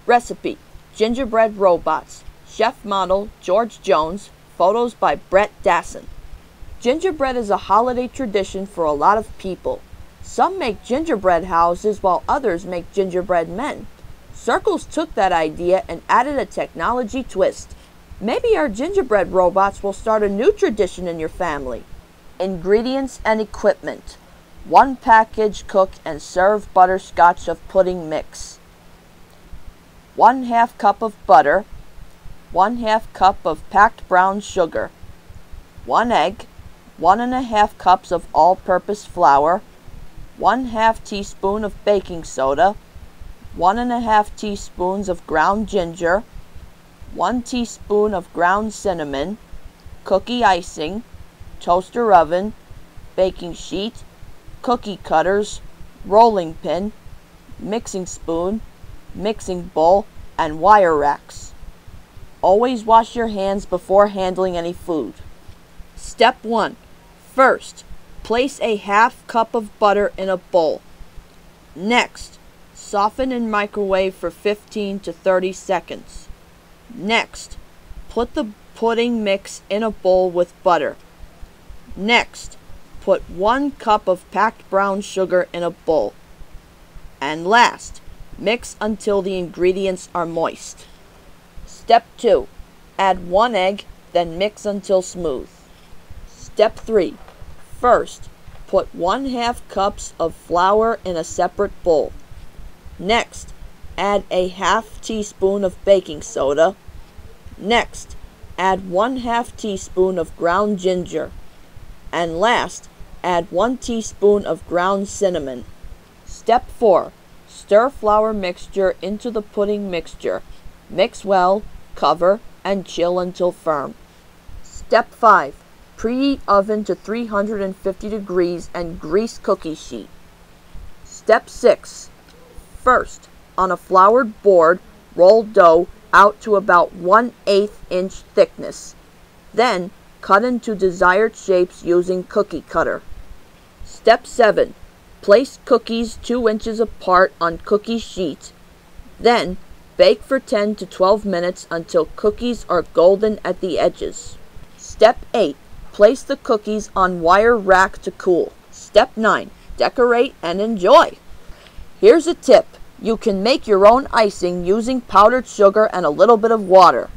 Recipe: gingerbread robots. Chef model: George Jones. Photos by Brett Dasson. Gingerbread is a holiday tradition for a lot of people. Some make gingerbread houses while others make gingerbread men. Circles took that idea and added a technology twist. Maybe our gingerbread robots will start a new tradition in your family. Ingredients and equipment: 1 package cook and serve butterscotch of pudding mix, 1/2 cup of butter, 1/2 cup of packed brown sugar, 1 egg, 1½ cups of all-purpose flour, 1/2 teaspoon of baking soda, 1½ teaspoons of ground ginger, 1 teaspoon of ground cinnamon, cookie icing, toaster oven, baking sheet, cookie cutters, rolling pin, mixing spoon, mixing bowl, and wire racks. Always wash your hands before handling any food. Step 1. First, place a 1/2 cup of butter in a bowl. Next, soften and microwave for 15 to 30 seconds. Next, put the pudding mix in a bowl with butter. Next, put 1 cup of packed brown sugar in a bowl. And last, mix until the ingredients are moist. Step 2. Add 1 egg, then mix until smooth. Step 3. First, put 1/2 cups of flour in a separate bowl. Next, add a 1/2 teaspoon of baking soda. Next, add 1/2 teaspoon of ground ginger. And last, add 1 teaspoon of ground cinnamon. Step 4. Stir flour mixture into the pudding mixture. Mix well, cover, and chill until firm. Step 5. Preheat oven to 350 degrees and grease cookie sheet. Step 6. First, on a floured board, roll dough out to about 1/8 inch thickness. Then, cut into desired shapes using cookie cutter. Step 7. Place cookies 2 inches apart on cookie sheet. Then, bake for 10 to 12 minutes until cookies are golden at the edges. Step 8. Place the cookies on wire rack to cool. Step 9. Decorate and enjoy. Here's a tip. You can make your own icing using powdered sugar and a little bit of water.